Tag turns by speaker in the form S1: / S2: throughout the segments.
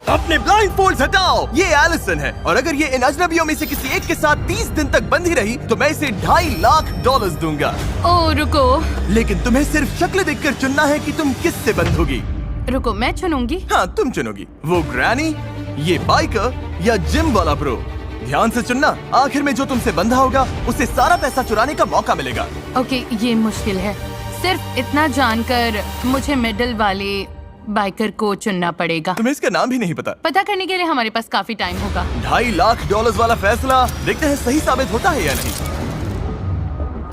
S1: अपने blind folds हटाओ। ये एलिसन है और अगर ये इन अजनबियों में से किसी एक के साथ 30 दिन तक बंधी रही तो मैं इसे $2.5 लाख दूंगा।
S2: ओ रुको
S1: लेकिन तुम्हें सिर्फ शक्ल देखकर चुनना है कि तुम किससे बंधोगी।
S2: रुको, मैं चुनूंगी।
S1: हाँ तुम चुनोगी, वो ग्रैनी, ये बाइकर या जिम वाला ब्रो। ध्यान से चुनना, आखिर में जो तुमसे बंधा होगा उसे सारा पैसा चुराने का मौका मिलेगा।
S2: ओके, ये मुश्किल है। सिर्फ इतना जानकर मुझे मिडिल वाले बाइकर को चुनना पड़ेगा।
S1: तुम्हें इसका नाम भी नहीं पता?
S2: पता करने के लिए हमारे पास काफी टाइम होगा।
S1: $2.5 लाख वाला फैसला देखते हैं सही साबित होता है या नहीं।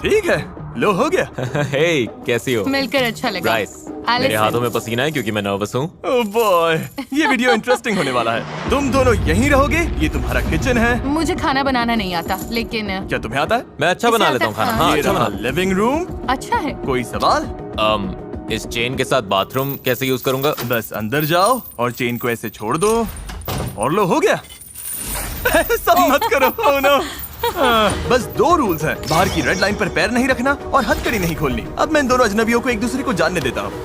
S1: ठीक है, लो हो गया।
S3: हे, कैसी हो?
S2: मिलकर अच्छा लगा।
S3: ब्राइस, मेरे हाथों में पसीना है क्योंकि मैं नर्वस हूँ।
S1: ओह बॉय, ये वीडियो इंटरेस्टिंग होने वाला है। तुम दोनों यहीं रहोगे, ये तुम्हारा किचन है।
S2: मुझे खाना बनाना नहीं आता, लेकिन
S1: क्या तुम्हें आता है?
S3: मैं अच्छा बना लेता हूँ खाना। हाँ,
S1: ये
S3: अच्छा
S1: रहा
S3: बना।
S1: Living room.
S2: अच्छा है।
S1: कोई सवाल?
S3: इस चेन के साथ बाथरूम कैसे यूज करूंगा?
S1: बस अंदर जाओ और चेन को ऐसे छोड़ दो और लो हो गया। सब मत करो। oh no। बस 2 रूल्स हैं, बाहर की रेड लाइन पर पैर नहीं रखना और हथकड़ी नहीं खोलनी। अब मैं इन दोनों अजनबियों को एक दूसरे को जानने देता हूँ।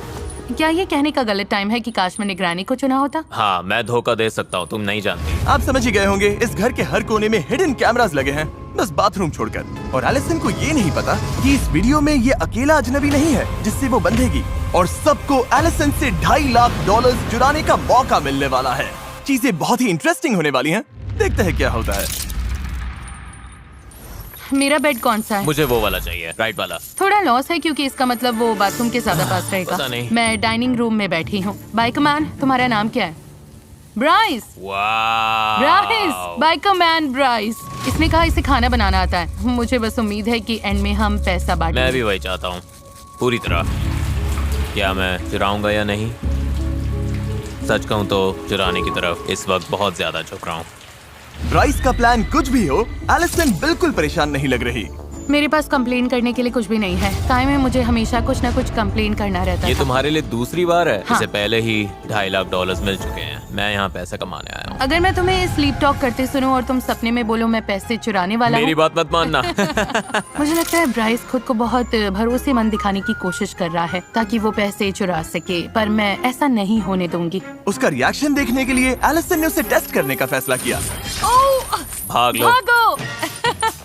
S2: क्या ये कहने का गलत टाइम है कि काश मैंने ग्रैनी को चुना होता?
S3: हाँ, मैं धोखा दे सकता हूँ, तुम नहीं जानती।
S1: आप समझ ही गए होंगे, इस घर के हर कोने में हिडन कैमरास लगे हैं, बस बाथरूम छोड़कर। और एलिसन को ये नहीं पता कि इस वीडियो में ये अकेला अजनबी नहीं है जिससे वो बंधेगी, और सबको एलिसन से $2.5 लाख चुराने का मौका मिलने वाला है। चीजें बहुत ही इंटरेस्टिंग होने वाली हैं, देखते हैं क्या होता है।
S2: मेरा बेड कौन सा है?
S3: मुझे वो वाला चाहिए, राइट वाला।
S2: थोड़ा लॉस है क्योंकि इसका मतलब वो बाथरूम के ज्यादा पास रहेगा।
S3: पता नहीं।
S2: मैं डाइनिंग रूम में बैठी हूँ। बाइकमैन, तुम्हारा नाम क्या है? ब्राइस। Bryce, Bikeman Bryce. इसने कहा इसे खाना बनाना आता है। मुझे बस उम्मीद है कि एंड में हम पैसा बांटेंगे।
S3: मैं भी वही चाहता हूँ, पूरी तरह। क्या मैं चुराऊंगा या नहीं? सच कहूँ तो चुराने की तरफ इस वक्त बहुत ज्यादा झुक रहा हूँ।
S1: ब्राइस का प्लान कुछ भी हो, एलिसन बिल्कुल परेशान नहीं लग रही।
S2: मेरे पास कंप्लेन करने के लिए कुछ भी नहीं है। टाइम में मुझे हमेशा कुछ ना कुछ कंप्लेन करना रहता
S3: ये
S2: था।
S3: तुम्हारे लिए दूसरी बार है।
S2: हाँ।
S3: इससे पहले ही $2.5 लाख मिल चुके हैं। मैं यहाँ पैसा कमाने आया हूँ।
S2: अगर मैं तुम्हें स्लीप टॉक करते सुनूं और तुम सपने में बोलो मैं पैसे चुराने वाला
S3: मेरी
S2: हूँ।
S3: बात मत मानना।
S2: मुझे लगता है ब्राइस खुद को बहुत भरोसेमंद दिखाने की कोशिश कर रहा है ताकि वो पैसे चुरा सके, पर मैं ऐसा नहीं होने दूंगी।
S1: उसका रिएक्शन देखने के लिए एलिसन ने उसे टेस्ट करने का फैसला किया।
S2: ओह,
S3: भाग लो।
S2: भागो।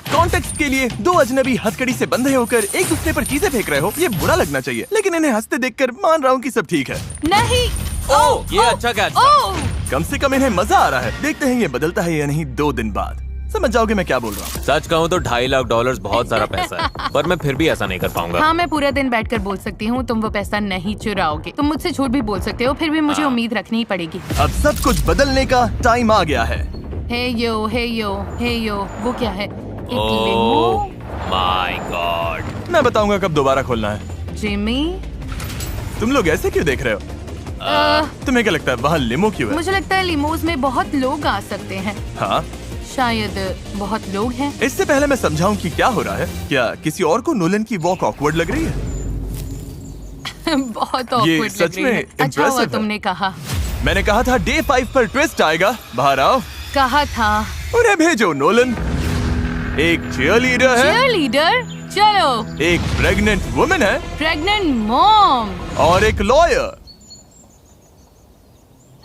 S1: कॉन्टेक्स्ट के लिए 2 अजनबी हथकड़ी से बंधे होकर एक दूसरे पर चीजें फेंक रहे हो, ये बुरा लगना चाहिए, लेकिन इन्हें हंसते देखकर मान रहा हूँ कि सब ठीक है।
S2: नहीं।
S3: ओह, ये अच्छा कैच था।
S2: ओह,
S1: कम से कम इन्हें मजा आ रहा है। देखते हैं ये बदलता है या नहीं 2 दिन बाद। समझ जाओगे मैं क्या बोल रहा हूँ।
S3: सच कहूँ तो $2.5 लाख बहुत सारा पैसा है, पर मैं फिर भी ऐसा नहीं कर पाऊंगा।
S2: हाँ, मैं पूरा दिन बैठकर बोल सकती हूँ तुम वो पैसा नहीं चुराओगे। तुम मुझसे झूठ भी बोल सकते हो, फिर भी मुझे उम्मीद रखनी ही पड़ेगी।
S1: अब सब कुछ बदलने का टाइम आ गया है।
S2: हे यो, हे यो, हे यो, वो क्या है? एक
S3: ओह
S2: लिमो।
S3: My God.
S1: मैं बताऊंगा कब दोबारा खोलना है।
S2: जिमी,
S1: तुम लोग ऐसे क्यों देख रहे हो? तुम्हें क्या लगता है वहाँ लिमो क्यों है?
S2: मुझे लगता है लिमोज में बहुत लोग आ सकते हैं।
S1: हाँ,
S2: शायद बहुत लोग हैं।
S1: इससे पहले मैं समझाऊं कि क्या हो रहा है, क्या किसी और को नोलन की वॉक ऑकवर्ड लग रही है?
S2: बहुत awkward
S1: सच
S2: लग रही
S1: में
S2: है। अच्छा हुआ
S1: impressive है।
S2: तुमने कहा।
S1: मैंने कहा था डे 5 पर ट्विस्ट आएगा। बाहर आओ।
S2: कहा था।
S1: उन्हें भेजो नोलन। एक चीयरलीडर है,
S2: चीयरलीडर, चलो।
S1: एक प्रेग्नेंट वुमन है
S2: प्रेग्नेंट मॉम,
S1: और एक लॉयर।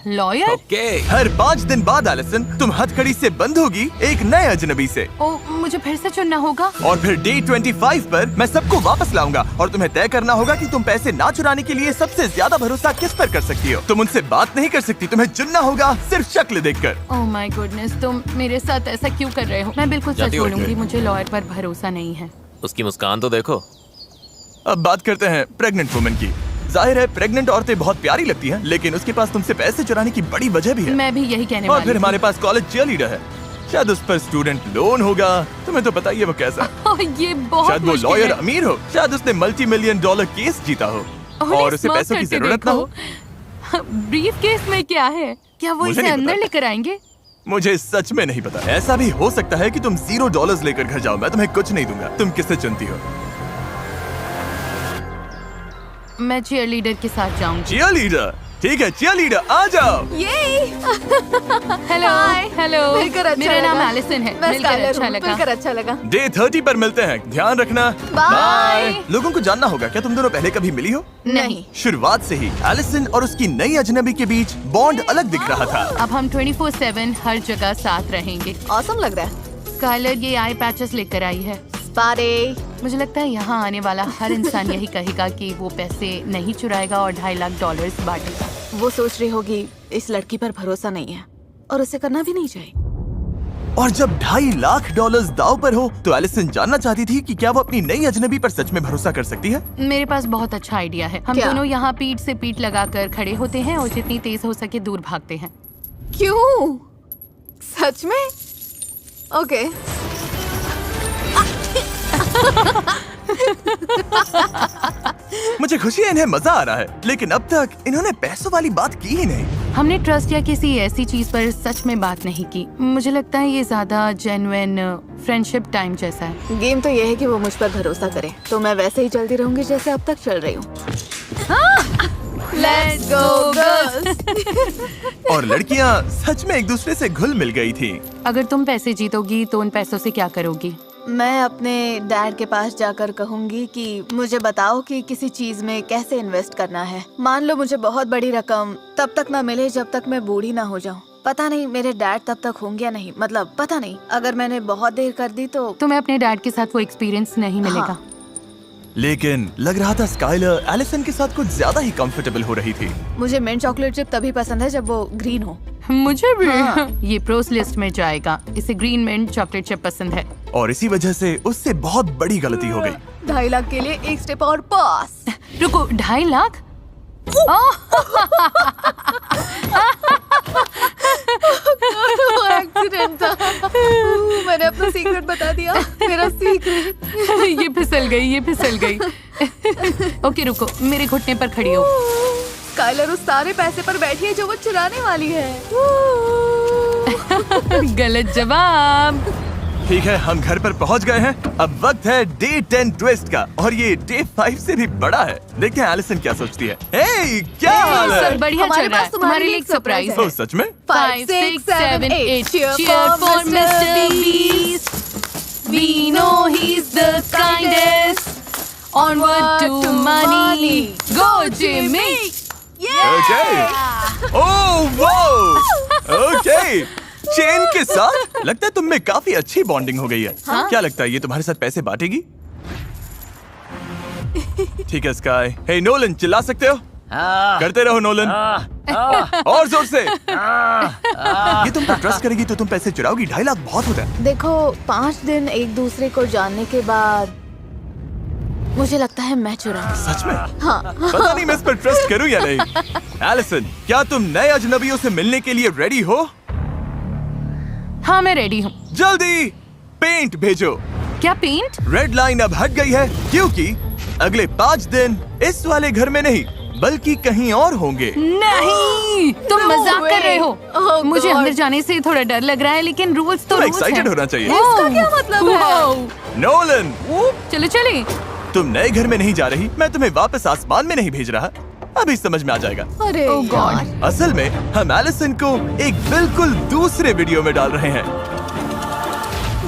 S2: लॉयर।
S3: ओके।
S1: हर 5 दिन बाद एलिसन तुम हथकड़ी से बंद होगी एक नए अजनबी से,
S2: ओ, मुझे फिर से चुनना होगा।
S1: और फिर डे 25 पर मैं सबको वापस लाऊंगा और तुम्हें तय करना होगा कि तुम पैसे ना चुराने के लिए सबसे ज्यादा भरोसा किस पर कर सकती हो। तुम उनसे बात नहीं कर सकती, तुम्हें चुनना होगा सिर्फ शक्ल देखकर।
S2: ओह माय गुडनेस, तुम मेरे साथ ऐसा क्यों कर रहे हो? मैं बिल्कुल सच
S3: जाती हो?
S2: बोलूंगी, मुझे लॉयर पर भरोसा नहीं है।
S3: उसकी मुस्कान तो देखो।
S1: अब बात करते हैं प्रेग्नेंट वुमन की। जाहिर है प्रेग्नेंट औरतें बहुत प्यारी लगती हैं, लेकिन उसके पास तुमसे पैसे चुराने की बड़ी वजह भी है।
S2: मैं भी यही कहने
S1: और
S2: वाली
S1: फिर
S2: थी।
S1: हमारे पास कॉलेज चीयरलीडर है, शायद उस पर स्टूडेंट लोन होगा। तुम्हें तो पता ही है वो कैसा है।
S2: ओह, ये बहुत
S1: शायद वो
S2: मुश्किल
S1: लॉयर
S2: है।
S1: अमीर हो, शायद उसने $multi-million केस जीता हो
S2: उन्हें
S1: और उसे
S2: स्मार्ट
S1: पैसों की
S2: करके
S1: जरूरत ना हो।
S2: देखो। ब्रीफ केस में क्या है? क्या वो
S1: मुझे
S2: इसे
S1: नहीं
S2: अंदर
S1: पता।
S2: लेकर आएंगे?
S1: मुझे सच में नहीं पता। ऐसा भी हो सकता है कि तुम $0 लेकर घर जाओ, मैं तुम्हें कुछ नहीं दूंगा। तुम किसे चुनती हो?
S2: मैं चीयरलीडर के साथ जाऊंगी।
S1: चीयरलीडर? ठीक है cheerleader, आ जाओ।
S2: हेलो हेलो,
S4: मिलकर अच्छा
S2: मेरा नाम
S4: लगा।
S2: एलिसन है।
S4: मैं
S2: मिलकर
S4: स्काइलर
S2: अच्छा
S4: हूँ,
S2: लगा।
S4: मिलकर अच्छा लगा।
S1: डे 30 पर मिलते हैं, ध्यान रखना।
S4: बाय।
S1: लोगों को जानना होगा, क्या तुम दोनों पहले कभी मिली हो?
S4: नहीं।
S1: शुरुआत से ही एलिसन और उसकी नई अजनबी के बीच बॉन्ड अलग दिख रहा था।
S2: अब हम 24/7 हर जगह साथ रहेंगे।
S4: ऑसम लग रहा है।
S2: स्काइलर ये आई पैचेस लेकर आई है।
S4: स्पारे।
S2: मुझे लगता है यहाँ आने वाला हर इंसान यही कहेगा कि वो पैसे नहीं चुराएगा और $2.5 लाख बांटेगा।
S4: वो सोच रही होगी इस लड़की पर भरोसा नहीं है और उसे करना भी नहीं चाहिए।
S1: और जब $2.5 लाख दाव पर हो तो एलिसन जानना चाहती थी कि क्या वो अपनी नई अजनबी पर सच में भरोसा कर सकती है।
S2: मेरे पास बहुत अच्छा आइडिया है। हम
S4: क्या?
S2: दोनों यहाँ पीठ से पीठ लगाकर खड़े होते हैं और जितनी तेज हो सके दूर भागते हैं।
S4: क्यों? सच में? ओके।
S1: मुझे खुशी है इन्हें मजा आ रहा है, लेकिन अब तक इन्होंने पैसों वाली बात की ही नहीं।
S2: हमने ट्रस्ट या किसी ऐसी चीज पर सच में बात नहीं की। मुझे लगता है ये ज्यादा जेन्युइन फ्रेंडशिप टाइम जैसा है।
S4: गेम तो ये है कि वो मुझ पर भरोसा करे, तो मैं वैसे ही चलती रहूंगी जैसे अब तक चल रही हूँ। Let's go girls।
S1: और लड़कियाँ सच में एक दूसरे से घुल मिल गई थी।
S2: अगर तुम पैसे जीतोगी तो उन पैसों से क्या करोगी?
S4: मैं अपने डैड के पास जाकर कहूंगी कि मुझे बताओ कि किसी चीज में कैसे इन्वेस्ट करना है। मान लो मुझे बहुत बड़ी रकम तब तक ना मिले जब तक मैं बूढ़ी ना हो जाऊं। पता नहीं मेरे डैड तब तक होंगे या नहीं, मतलब पता नहीं। अगर मैंने बहुत देर कर दी तो
S2: तुम्हें अपने डैड के साथ वो एक्सपीरियंस नहीं मिलेगा।
S4: हाँ।
S1: लेकिन लग रहा था स्काइलर एलिसन के साथ कुछ ज्यादा ही कंफर्टेबल हो रही थी।
S4: मुझे मिंट चॉकलेट चिप तभी पसंद है जब वो ग्रीन हो।
S2: मुझे भी।
S4: हाँ।
S2: ये प्रोस लिस्ट में जाएगा। इसे ग्रीन मिंट चॉकलेट चिप पसंद है।
S1: और इसी वजह से उससे बहुत बड़ी गलती हो गई।
S4: 2.5 लाख के लिए एक स्टेप और पास।
S2: रुको, 2.5 लाख?
S4: एक्सीडेंट था। मैंने अपना सीक्रेट बता दिया। मेरा सीक्रेट।
S2: ये फिसल गई, ये फिसल गई। ओके रुको, मेरे घुटने पर खड़ी हो।
S4: स्काइलर उस सारे पैसे पर बैठी है जो वो चुराने वाली है।
S2: गलत जवाब।
S1: ठीक है, हम घर पर पहुंच गए हैं। अब वक्त है डे 10 ट्विस्ट का, और ये डे 5 से भी बड़ा है। देखते हैं एलिसन क्या सोचती है। हे, क्या हाल है?
S2: सब बढ़िया
S4: हमारे
S2: चल रहा है।
S4: पास तुम्हारे
S2: तुम्हारे लिए
S4: लिए
S2: एक
S4: एक
S2: सरप्राइज
S4: surprise
S2: है।
S1: ओ, सच में?
S4: 5, 6, 7, 8
S2: Cheer for Mr. Beast. We know he's the kindest. Onward to money. Go Jimmy.
S1: Okay. Oh wow. Okay. Chain के साथ लगता है तुम में काफी अच्छी बॉन्डिंग हो गई है। क्या लगता है ये तुम्हारे साथ पैसे बांटेगी? ठीक है स्काई। हे नोलन, चिल्ला सकते हो? करते रहो नोलन। और जोर से। ये तुम पर ट्रस्ट करेगी तो तुम पैसे चुराओगी? 2.5 लाख बहुत होता है।
S4: देखो, 5 दिन एक दूसरे को जानने के बाद मुझे लगता है मैं चुराऊंगी।
S1: सच में? हाँ। पता नहीं मैं इस पर ट्रस्ट करूं या नहीं। एलिसन, क्या तुम नए अजनबियों से मिलने के लिए रेडी हो?
S2: हाँ, मैं रेडी हूँ।
S1: जल्दी पेंट भेजो।
S2: क्या पेंट?
S1: रेड लाइन अब हट गई है क्योंकि अगले 5 दिन इस वाले घर में नहीं बल्कि कहीं और होंगे।
S2: नहीं, तुम
S4: No
S2: मजाक कर
S4: way.
S2: रहे हो।
S4: Oh
S2: मुझे
S4: God.
S2: अंदर जाने से थोड़ा डर लग रहा है, लेकिन रूल्स तो
S1: तुम्हें
S2: रूल्स
S1: excited
S2: हैं।
S1: होना चाहिए।
S4: इसका क्या मतलब है?
S2: Wow.
S1: नोलन,
S2: चलो चले।
S1: तुम नए घर में नहीं जा रही, मैं तुम्हें वापस आसमान में नहीं भेज रहा। अभी समझ में आ जाएगा।
S4: अरे
S2: Oh God.
S4: यार।
S1: असल में हम एलिसन को एक बिल्कुल दूसरे वीडियो में डाल रहे हैं।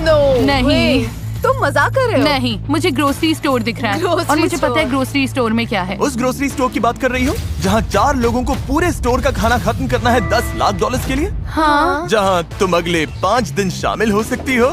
S4: No
S2: नहीं।
S4: way. तुम मजाक कर रहे हो?
S2: नहीं, मुझे ग्रोसरी स्टोर दिख रहा है
S4: Grocery
S2: और मुझे पता है
S4: store.
S2: ग्रोसरी स्टोर में क्या है।
S1: उस ग्रोसरी स्टोर की बात कर रही हो जहाँ 4 लोगों को पूरे स्टोर का खाना खत्म करना है $10 लाख के लिए,
S2: हाँ।
S1: जहाँ तुम अगले 5 दिन शामिल हो सकती हो।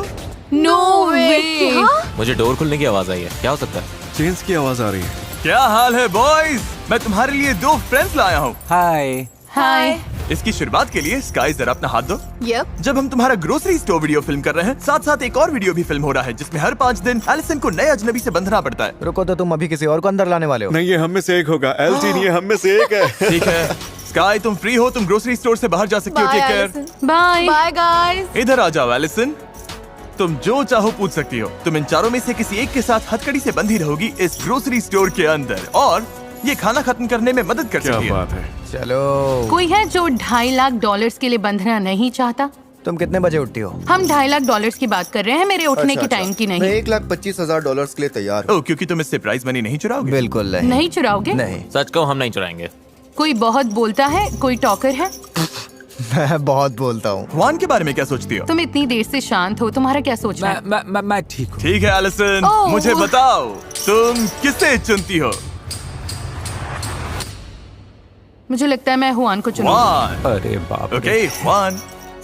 S2: नो वे।
S4: क्या?
S3: मुझे डोर खुलने की आवाज आई है, क्या हो सकता है?
S5: चेन्स की आवाज आ रही है।
S1: क्या हाल है बॉयज? मैं तुम्हारे लिए 2 फ्रेंड्स लाया हूँ।
S5: हाय।
S2: हाय।
S1: इसकी शुरुआत के लिए स्काई जरा अपना हाथ दो।
S4: Yep.
S1: जब हम तुम्हारा ग्रोसरी स्टोर वीडियो फिल्म कर रहे हैं, साथ साथ एक और वीडियो भी फिल्म हो रहा है जिसमें हर 5 दिन एलिसन को नए अजनबी से बंधना पड़ता है।
S6: रुको तो तुम अभी किसी और को अंदर लाने वाले हो?
S5: नहीं, ये हम में से एक होगा। एलजी नहीं, ये हम में से एक है।
S1: ठीक है स्काई, तुम फ्री हो, तुम ग्रोसरी स्टोर से बाहर जा सकती हो।
S4: Bye,
S1: take care.
S4: Allison.
S2: Bye.
S4: Bye guys.
S1: इधर आ जाओ एलिसन, तुम जो चाहो पूछ सकती हो। तुम इन चारों में से किसी एक के साथ हथकड़ी से बंधी रहोगी इस ग्रोसरी स्टोर के अंदर, और ये खाना खत्म करने में मदद कर
S5: क्या
S1: सकती है।
S5: बात है।
S6: चलो।
S2: कोई है जो $2.5 लाख के लिए बंधना नहीं चाहता?
S6: तुम कितने बजे उठती हो?
S2: हम $2.5 लाख की बात कर रहे हैं, मेरे उठने
S6: अच्छा,
S2: की टाइम की
S7: मैं
S2: नहीं।
S7: $1,25,000 के लिए तैयार हूँ।
S1: ओ, क्योंकि तुम इससे प्राइज मनी नहीं चुराओगे।
S6: बिल्कुल नहीं।
S2: नहीं चुराओगे?
S6: नहीं।
S3: सच कहो, हम नहीं चुराएंगे।
S2: कोई बहुत बोलता है, कोई टॉकर है।
S6: मैं बहुत बोलता हूँ।
S1: हुआन के बारे में क्या सोचती हो?
S2: तुम इतनी देर से शांत हो, तुम्हारा क्या सोचना है?
S7: मैं ठीक हूँ।
S1: ठीक है एलिसन,
S2: ओह।
S1: मुझे बताओ तुम किसे चुनती हो?
S2: मुझे लगता है मैं हुआन को चुनूंगी।
S1: हुआन।
S7: अरे बाप रे।
S1: Okay Hwan,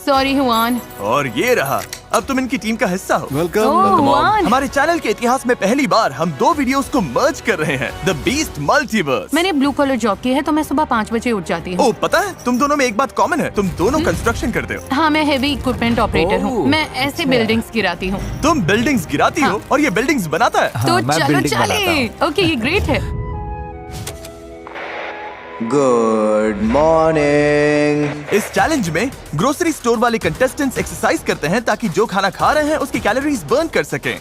S2: sorry Hwan.
S1: और ये रहा, अब तुम इनकी टीम का हिस्सा हो।
S5: वेलकम।
S2: ओह हुआन,
S1: हमारे चैनल के इतिहास में पहली बार हम 2 वीडियोस को मर्ज कर रहे हैं, द बीस्ट मल्टीवर्स।
S2: मैंने ब्लू कॉलर जॉब की है तो मैं सुबह 5 बजे उठ जाती हूँ।
S1: ओ पता है, तुम दोनों में एक बात कॉमन है, तुम दोनों कंस्ट्रक्शन करते हो।
S2: हाँ, मैं हेवी इक्विपमेंट ऑपरेटर हूँ।
S7: ओह,
S2: मैं ऐसे बिल्डिंग्स गिराती हूँ।
S1: तुम बिल्डिंग्स गिराती हो और ये बिल्डिंग्स बनाता है।
S2: तो
S7: मैं
S2: चलो
S7: building बनाता
S2: चले। ओके, ये ग्रेट है।
S6: Good morning.
S1: इस चैलेंज में ग्रोसरी स्टोर वाले कंटेस्टेंट्स एक्सरसाइज करते हैं ताकि जो खाना खा रहे हैं उसकी कैलोरीज बर्न कर सकें।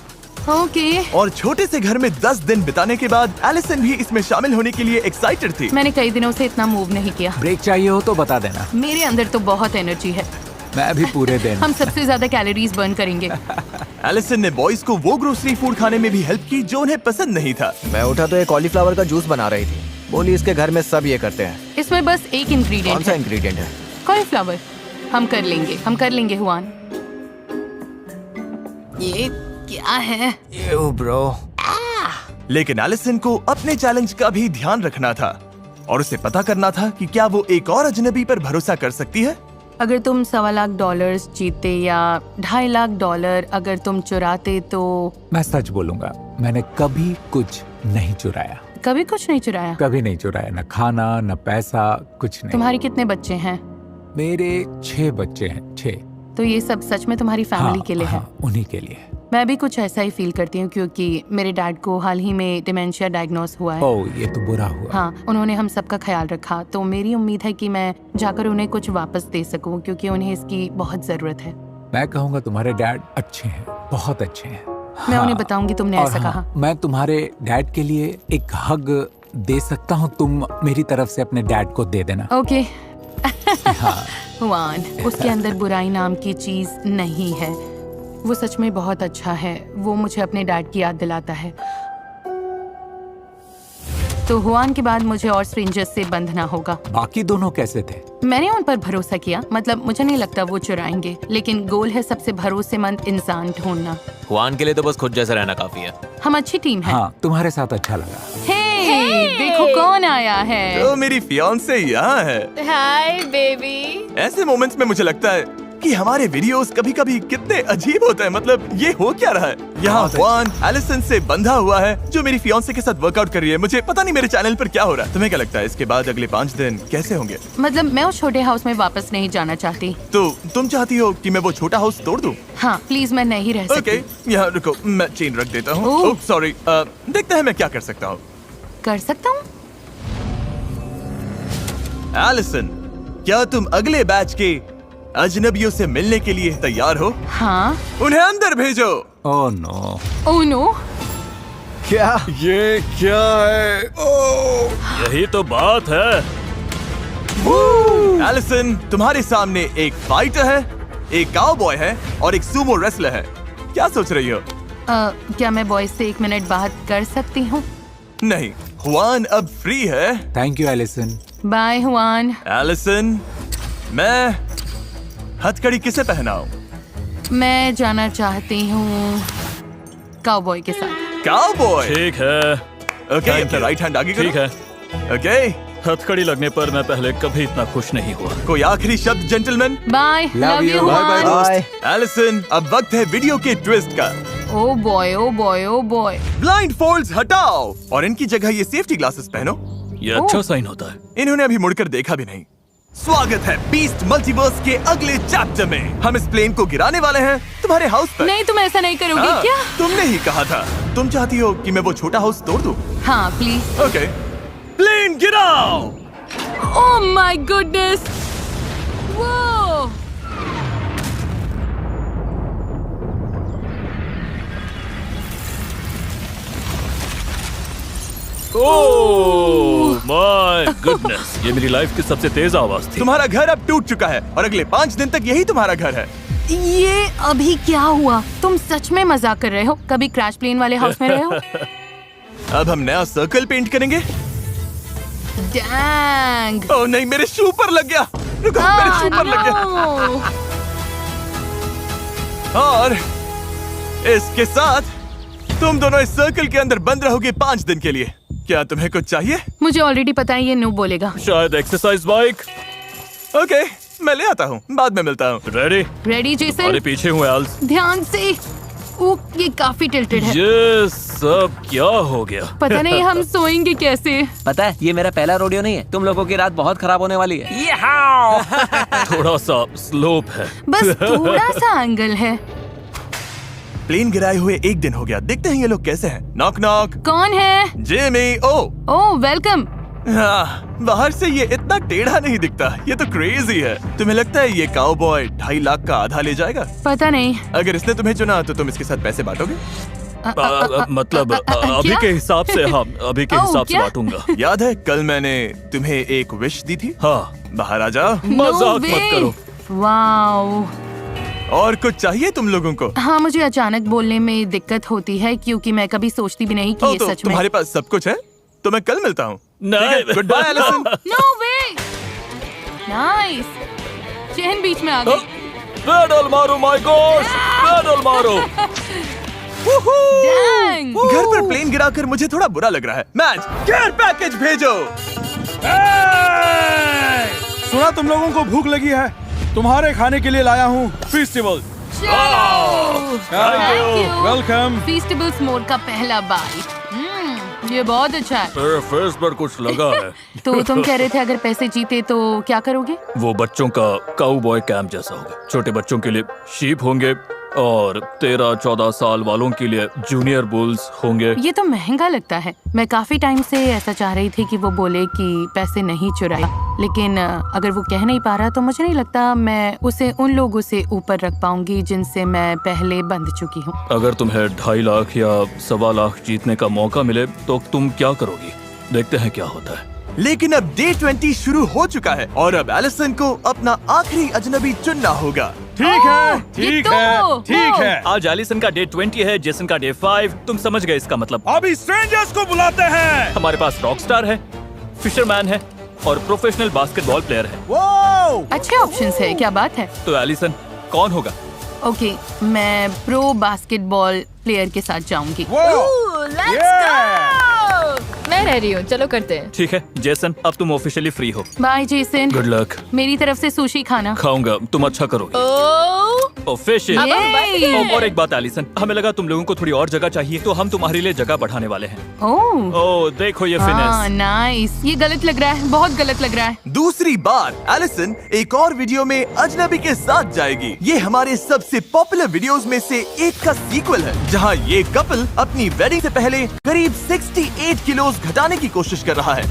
S2: ओके,
S1: और छोटे से घर में 10 दिन बिताने के बाद एलिसन भी इसमें शामिल होने के लिए एक्साइटेड थी।
S2: मैंने कई दिनों से इतना मूव नहीं किया।
S7: ब्रेक चाहिए हो तो बता देना।
S2: मेरे अंदर तो बहुत एनर्जी है।
S7: मैं भी पूरे दिन।
S2: हम सबसे ज्यादा कैलोरीज बर्न करेंगे।
S1: एलिसन ने बॉयज को वो ग्रोसरी फूड खाने में भी हेल्प की जो उन्हें पसंद नहीं था।
S6: मैं उठा तो एक कॉलीफ्लावर का जूस बना रही थी। बोली इसके घर में सब ये करते हैं।
S2: इसमें बस एक
S6: कौन
S2: इंग्रेडिएंट
S6: सा
S2: है,
S6: इंग्रेडिएंट है?
S2: कॉलीफ्लावर। हम कर लेंगे हुआन। ये क्या है?
S6: You bro.
S1: लेकिन एलिसन को अपने चैलेंज का भी ध्यान रखना था और उसे पता करना था कि क्या वो एक और अजनबी पर भरोसा कर सकती है।
S2: अगर तुम $1.25 लाख जीते या $2.5 लाख अगर तुम चुराते तो?
S7: मैं सच बोलूंगा, मैंने कभी कुछ नहीं चुराया।
S2: कभी कुछ नहीं चुराया?
S7: कभी नहीं चुराया, न खाना न पैसा, कुछ नहीं।
S2: तुम्हारे कितने बच्चे हैं?
S7: मेरे 6 बच्चे हैं, 6।
S2: तो ये सब सच में तुम्हारी फैमिली के लिए है?
S7: उन्हीं के लिए।
S2: मैं भी कुछ ऐसा ही फील करती हूँ क्योंकि मेरे डैड को हाल ही में डिमेंशिया डायग्नोस हुआ है।
S7: ओह, ये तो बुरा हुआ।
S2: हाँ, उन्होंने हम सबका ख्याल रखा, तो मेरी उम्मीद है कि मैं जाकर उन्हें कुछ वापस दे सकूं क्योंकि उन्हें इसकी बहुत जरूरत है।
S7: मैं कहूँगा तुम्हारे डैड अच्छे हैं, बहुत अच्छे हैं।
S2: मैं उन्हें बताऊंगी तुमने
S7: और
S2: ऐसा
S7: हाँ,
S2: कहा।
S7: मैं तुम्हारे डैड के लिए एक हग दे सकता हूँ, तुम मेरी तरफ से अपने डैड को दे देना।
S2: ओके।
S7: हाँ।
S2: हुआन, उसके अंदर बुराई नाम की चीज नहीं है। वो सच में बहुत अच्छा है। वो मुझे अपने डैड की याद दिलाता है। तो हुआन के बाद मुझे और स्ट्रेंजर्स से बंधना होगा।
S7: बाकी दोनों कैसे थे?
S2: मैंने उन पर भरोसा किया, मतलब मुझे नहीं लगता वो चुराएंगे, लेकिन गोल है सबसे भरोसेमंद इंसान ढूंढना।
S3: हुआन के लिए तो बस खुद जैसा रहना काफी है।
S2: हम अच्छी टीम है।
S7: हाँ, तुम्हारे साथ अच्छा लगा।
S2: हे, देखो कौन आया है।
S1: तो मेरी फियांसे यहाँ है।
S2: Hi baby.
S1: ऐसे मोमेंट्स में मुझे लगता है कि हमारे वीडियोस कभी-कभी कितने अजीब होते हैं। मतलब ये हो क्या रहा है? यहाँ हुआन एलिसन से बंधा हुआ है जो मेरी फियांसे के साथ वर्कआउट कर रही है। मुझे पता नहीं मेरे चैनल पर क्या हो रहा है। तुम्हें क्या लगता है इसके बाद अगले 5 दिन कैसे होंगे?
S2: मतलब मैं उस छोटे हाउस में वापस नहीं जाना चाहती।
S1: तो तुम चाहती हो कि मैं वो छोटा हाउस तोड़ दूं?
S2: हाँ प्लीज, मैं नहीं रह सकती।
S1: ओके, यहाँ रुको, मैं चेन रख देता हूँ।
S2: ओह।
S1: ओह सॉरी, देखते हैं मैं क्या कर सकता हूँ।
S2: कर सकता हूँ।
S1: एलिसन, क्या तुम अगले बैच के अजनबियों से मिलने के लिए तैयार हो?
S2: हाँ।
S1: उन्हें अंदर भेजो।
S7: Oh no.
S2: Oh no.
S6: क्या?
S5: ये क्या है? ओह,
S3: यही तो बात है।
S1: एलिसन, तुम्हारे सामने एक फाइटर है, एक काउबॉय है और एक सूमो रेसलर है। क्या सोच रही हो?
S2: क्या मैं बॉयज से 1 मिनट बात कर सकती हूँ?
S1: नहीं, हुआन अब फ्री है।
S7: Thank you Allison.
S2: Bye Juan.
S1: Allison, मैं हथकड़ी किसे पहनाऊं?
S2: मैं जाना चाहती हूँ काउबॉय के साथ।
S1: काउबॉय?
S8: ठीक है,
S1: ओके,
S8: Thank
S1: अपना
S8: you.
S1: राइट हैंड आगे करो।
S8: ठीक है।
S1: ओके,
S8: हथकड़ी लगने पर मैं पहले कभी इतना खुश नहीं हुआ।
S1: कोई आखिरी शब्द gentleman?
S2: Bye, love
S7: you.
S2: You
S7: Bye bye,
S2: Juan.
S6: Bye.
S1: Allison, अब वक्त है वीडियो के ट्विस्ट का।
S2: Oh boy, oh boy, oh boy.
S1: Blindfolds हटाओ और इनकी जगह ये सेफ्टी ग्लासेस पहनो।
S8: ये अच्छा साइन होता है।
S1: इन्होंने अभी मुड़कर देखा भी नहीं। स्वागत है बीस्ट मल्टीवर्स के अगले चैप्टर में। हम इस प्लेन को गिराने वाले हैं तुम्हारे हाउस पर।
S2: नहीं, तुम ऐसा नहीं करोगे
S1: हाँ,
S2: क्या?
S1: तुमने ही कहा था। तुम चाहती हो कि मैं वो छोटा हाउस तोड़ दूं?
S2: हाँ प्लीज।
S1: ओके, प्लेन गिराओ।
S2: Oh my goodness. वो
S8: ओह माय गुडनेस, ये मेरी लाइफ की सबसे तेज आवाज थी।
S1: तुम्हारा घर अब टूट चुका है और अगले 5 दिन तक यही तुम्हारा घर है।
S2: ये अभी क्या हुआ? तुम सच में मजाक कर रहे हो? कभी क्रैश प्लेन वाले हाउस में रहे हो?
S1: अब हम नया सर्कल पेंट करेंगे।
S2: डैंग।
S1: ओह नहीं, मेरे शू पर लग गया। रुको, मेरे शू पर लग गया। और इसके साथ तुम दोनों इस सर्कल के अंदर बंद रहोगे 5 दिन के लिए। क्या तुम्हें कुछ चाहिए?
S2: मुझे ऑलरेडी पता है ये नो बोलेगा।
S8: शायद एक्सरसाइज बाइक।
S1: ओके, मैं ले आता हूँ, बाद में मिलता हूँ।
S8: रेडी?
S2: Ready Jason?
S8: अरे पीछे हूँ एल्स।
S2: ध्यान से। ओह, ये काफी टिल्टेड है।
S8: ये सब क्या हो गया?
S2: पता नहीं हम सोएंगे कैसे।
S9: पता है ये मेरा पहला रोडियो नहीं है, तुम लोगों की रात बहुत खराब होने वाली है।
S8: थोड़ा सा स्लोप है।
S2: बस थोड़ा सा एंगल है।
S1: प्लेन गिराए हुए 1 दिन हो गया। देखते हैं ये लोग कैसे हैं। Knock knock.
S2: कौन है?
S1: जिमी।
S2: ओह वेलकम।
S1: हाँ, बाहर से ये इतना टेढ़ा नहीं दिखता। ये तो क्रेजी है। तुम्हें लगता है ये काउबॉय 2.5 लाख का आधा ले जाएगा?
S2: पता नहीं।
S1: अगर इसने तुम्हें चुना तो तुम इसके साथ पैसे बांटोगे?
S8: मतलब अभी
S2: क्या?
S8: के हिसाब से, हाँ अभी के
S2: ओह,
S8: हिसाब से
S2: क्या?
S8: बांटूंगा।
S1: याद है कल मैंने तुम्हें एक विश दी थी?
S8: हाँ,
S1: बाहर आ जाओ।
S8: मजाक मत करो।
S2: वाओ।
S1: और कुछ चाहिए तुम लोगों को?
S2: हाँ, मुझे अचानक बोलने में दिक्कत होती है क्योंकि मैं कभी सोचती भी नहीं कि ये
S1: तो
S2: सच में।
S1: तुम्हारे पास सब कुछ है? तो मैं कल मिलता हूँ।
S8: नहीं।
S1: Goodbye Allison.
S2: No way. Nice. Chain बीच में आ गई।
S8: पेडल मारो माय गॉड, पेडल मारो।
S2: डैंग।
S1: घर पर प्लेन गिराकर मुझे थोड़ा बुरा लग रहा है। मैच केयर पैकेज भेजो।
S5: सुना तुम लोगों को भूख लगी है? तुम्हारे खाने के लिए लाया हूँ फेस्टिवल। वेलकम।
S2: फीस्टेबल्स मोड का पहला बाइट। ये बहुत अच्छा है।
S8: मेरे फेस पर कुछ लगा है।
S2: तो तुम कह रहे थे अगर पैसे जीते तो क्या करोगे?
S8: वो बच्चों का काउबॉय कैंप जैसा होगा। छोटे बच्चों के लिए शीप होंगे और 13-14 साल वालों के लिए जूनियर बुल्स होंगे।
S2: ये तो महंगा लगता है। मैं काफी टाइम से ऐसा चाह रही थी कि वो बोले कि पैसे नहीं चुराए, लेकिन अगर वो कह नहीं पा रहा तो मुझे नहीं लगता मैं उसे उन लोगों से ऊपर रख पाऊंगी जिनसे मैं पहले बंध चुकी हूँ।
S8: अगर तुम्हें 2.5 लाख या 1.25 लाख जीतने का मौका मिले तो तुम क्या करोगी? देखते हैं क्या होता है।
S1: लेकिन अब डे 20 शुरू हो चुका है और अब एलिसन को अपना आखिरी अजनबी चुनना होगा।
S5: ठीक है,
S2: ये
S5: ठीक
S2: तो
S5: है,
S2: वो।
S5: ठीक है।
S8: आज एलिसन का डे 20 है, जेसन का डे 5। तुम समझ गए इसका मतलब।
S5: अभी स्ट्रेंजर्स को बुलाते हैं।
S8: हमारे पास रॉकस्टार है, फिशरमैन है और प्रोफेशनल बास्केटबॉल प्लेयर है।
S5: वो
S2: अच्छे ऑप्शंस है। क्या बात है।
S8: तो एलिसन कौन होगा?
S2: ओके, मैं प्रो बास्केटबॉल प्लेयर के साथ जाऊंगी।
S10: मैं रह रही हूँ, चलो करते हैं।
S8: ठीक है जेसन, अब तुम ऑफिशियली फ्री हो।
S2: Bye Jason.
S8: Good luck.
S2: मेरी तरफ से सुशी खाना।
S8: खाऊंगा, तुम अच्छा करोगे। ऑफिशियल।
S2: Yay!
S8: और एक बात एलिसन, हमें लगा तुम लोगों को थोड़ी और जगह चाहिए तो हम तुम्हारे लिए जगह बढ़ाने वाले हैं।
S2: ओह
S8: ओह देखो ये
S2: हाँ,
S8: फिनेस।
S2: नाइस। ये गलत लग रहा है, बहुत गलत लग रहा है।
S1: दूसरी बार एलिसन एक और वीडियो में अजनबी के साथ जाएगी। ये हमारे सबसे पॉपुलर वीडियोस में से एक का सीक्वल है, जहां ये कपल अपनी वेडिंग से पहले करीब 68 किलोज घटाने की कोशिश कर रहा है।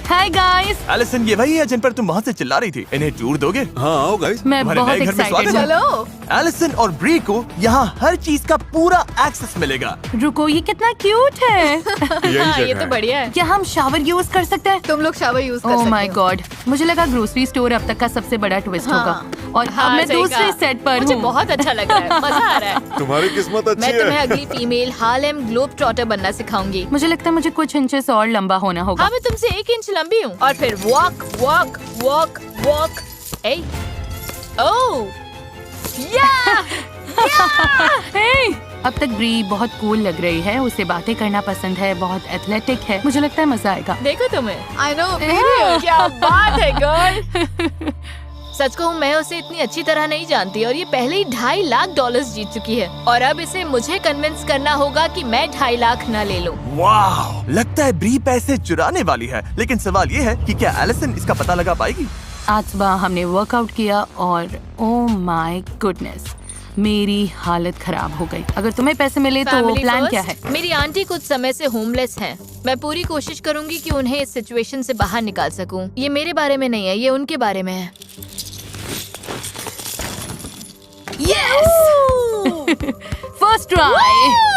S2: Hi guys.
S1: एलिसन, ये वही है जिन पर तुम वहाँ से चिल्ला रही थी। इन्हें टूर दोगे?
S5: हाँ आओ गाइस।
S2: मैं
S1: तुम्हारे
S2: बहुत
S1: नए घर में
S2: एक्साइटेड
S1: स्वागत है।
S2: हूँ।
S1: एलिसन और ब्री को यहाँ हर चीज का पूरा एक्सेस मिलेगा।
S2: रुको, ये कितना क्यूट है।
S10: हाँ, ये तो बढ़िया है।
S2: क्या हम शावर यूज कर सकते हैं?
S4: तुम लोग शावर यूज कर
S2: ओह
S4: सकते
S2: माय
S4: हो।
S2: गॉड, मुझे लगा ग्रोसरी स्टोर अब तक का सबसे बड़ा ट्विस्ट
S4: हाँ।
S2: होगा और
S10: हाँ,
S2: अब मैं
S10: सही
S2: दूसरे
S10: कहा।
S2: सेट पर
S10: मुझे
S2: हूँ।
S10: बहुत अच्छा लग रहा है, मजा आ रहा है।
S5: तुम्हारी किस्मत अच्छी
S10: मैं तुम्हें
S5: है।
S10: अगली फीमेल हार्लेम ग्लोब ट्रॉटर बनना सिखाऊंगी।
S2: मुझे लगता है मुझे कुछ इंचेस और लंबा होना होगा।
S10: हाँ, मैं तुमसे 1 इंच लंबी हूँ। और फिर वॉक वॉक वॉक वॉक। ए ओह या
S2: हे! अब तक ब्री बहुत कूल लग रही है, उसे बातें करना पसंद है, बहुत एथलेटिक है। मुझे लगता है मजा आएगा।
S10: देखो तुम्हें।
S4: I know.
S10: क्या बात है गर्ल। सच कहूँ मैं उसे इतनी अच्छी तरह नहीं जानती और ये पहले ही $2.5 लाख जीत चुकी है और अब इसे मुझे कन्विंस करना होगा कि मैं 2.5 लाख न ले लूं।
S1: वाह, लगता है ब्री पैसे चुराने वाली है। लेकिन सवाल ये है कि क्या एलिसन इसका पता लगा पाएगी?
S2: आज सुबह हमने वर्कआउट किया और ओह माय गुडनेस, मेरी हालत खराब हो गई। अगर तुम्हें पैसे मिले तो
S10: Family
S2: प्लान
S10: first।
S2: क्या है?
S10: मेरी आंटी कुछ समय से होमलेस हैं। मैं पूरी कोशिश करूंगी कि उन्हें इस सिचुएशन से बाहर निकाल सकूं। ये मेरे बारे में नहीं है, ये उनके बारे में है।
S2: First try.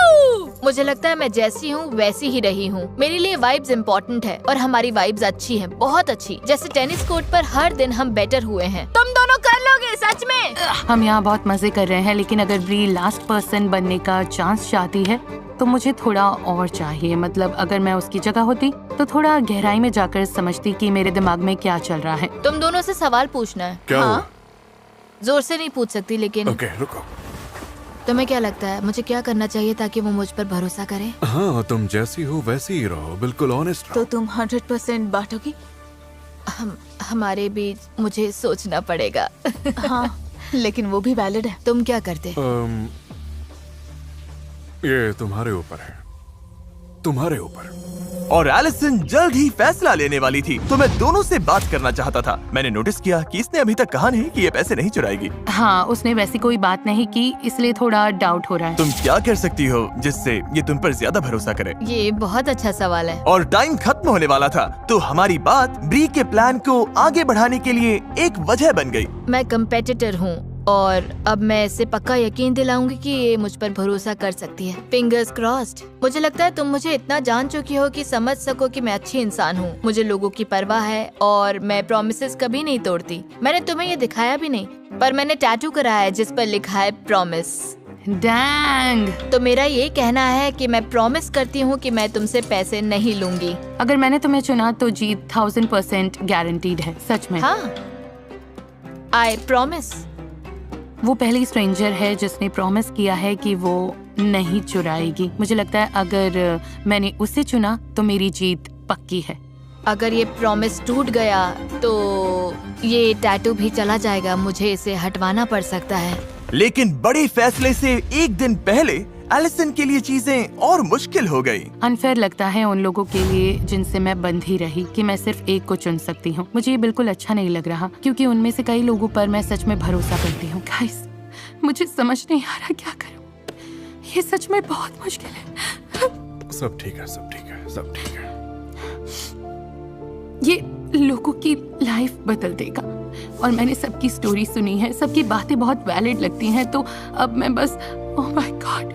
S10: मुझे लगता है मैं जैसी हूँ वैसी ही रही हूँ। मेरे लिए वाइब्स इम्पोर्टेंट है और हमारी वाइब्स अच्छी हैं, बहुत अच्छी। जैसे टेनिस कोर्ट पर हर दिन हम बेटर हुए हैं। तुम दोनों कर लोगे सच में।
S2: हम यहाँ बहुत मजे कर रहे हैं, लेकिन अगर ब्री लास्ट पर्सन बनने का चांस चाहती है तो मुझे थोड़ा और चाहिए। मतलब अगर मैं उसकी जगह होती तो थोड़ा गहराई में जाकर समझती कि मेरे दिमाग में क्या चल रहा है।
S10: तुम दोनों से सवाल पूछना है।
S5: क्या हुआ?
S10: जोर से नहीं पूछ सकती, लेकिन
S5: ओके, रुको।
S10: तुम्हें क्या लगता है मुझे क्या करना चाहिए ताकि वो मुझ पर भरोसा करे?
S11: हाँ, तुम जैसी हो वैसी ही रहो, बिल्कुल ऑनेस्ट
S4: तो
S11: रहो।
S4: तुम 100% बांटोगी?
S10: हमारे बीच मुझे सोचना पड़ेगा।
S4: हाँ, लेकिन वो भी वैलिड है।
S10: तुम क्या करते?
S11: ये तुम्हारे ऊपर है, तुम्हारे ऊपर।
S1: और एलिसन जल्द ही फैसला लेने वाली थी, तो मैं दोनों से बात करना चाहता था। मैंने नोटिस किया कि इसने अभी तक कहा नहीं कि ये पैसे नहीं चुराएगी।
S2: हाँ, उसने वैसी कोई बात नहीं की, इसलिए थोड़ा डाउट हो रहा है।
S1: तुम क्या कर सकती हो जिससे ये तुम पर ज्यादा भरोसा करे?
S10: ये बहुत अच्छा सवाल है।
S1: और टाइम खत्म होने वाला था, तो हमारी बात ब्री के प्लान को आगे बढ़ाने के लिए एक वजह बन गई।
S10: मैं कंपेटिटर हूँ और अब मैं इसे पक्का यकीन दिलाऊंगी कि ये मुझ पर भरोसा कर सकती है। Fingers crossed. मुझे लगता है तुम मुझे इतना जान चुकी हो कि समझ सको कि मैं अच्छी इंसान हूँ। मुझे लोगों की परवाह है और मैं प्रॉमिसेस कभी नहीं तोड़ती। मैंने तुम्हें ये दिखाया भी नहीं, पर मैंने टैटू कराया है जिस पर लिखा है प्रॉमिस।
S2: डैंग।
S10: तो मेरा ये कहना है कि मैं प्रॉमिस करती हूँ कि मैं तुमसे पैसे नहीं लूंगी।
S2: अगर मैंने तुम्हें चुना तो जीत 1000% गारंटीड है, सच में।
S10: हाँ, आई प्रॉमिस।
S2: वो पहली स्ट्रेंजर है जिसने प्रॉमिस किया है कि वो नहीं चुराएगी। मुझे लगता है अगर मैंने उसे चुना तो मेरी जीत पक्की है।
S10: अगर ये प्रॉमिस टूट गया तो ये टैटू भी चला जाएगा। मुझे इसे हटवाना पड़ सकता है।
S1: लेकिन बड़े फैसले से एक दिन पहले एलिसन के लिए चीजें और मुश्किल हो गई।
S2: अनफेयर लगता है उन लोगों के लिए जिनसे मैं बंधी रही कि मैं सिर्फ एक को चुन सकती हूँ। मुझे ये बिल्कुल अच्छा नहीं लग रहा क्योंकि उनमें से कई लोगों पर मैं सच में भरोसा करती हूँ। गाइस, मुझे समझ नहीं आ रहा क्या करूँ। ये सच में बहुत मुश्किल है।
S11: सब ठीक है, सब ठीक है, सब ठीक है।
S2: ये लोगों की लाइफ बदल देगा और मैंने सबकी स्टोरी सुनी है, सबकी बातें बहुत वैलिड लगती हैं। तो अब मैं बस, ओह माय गॉड।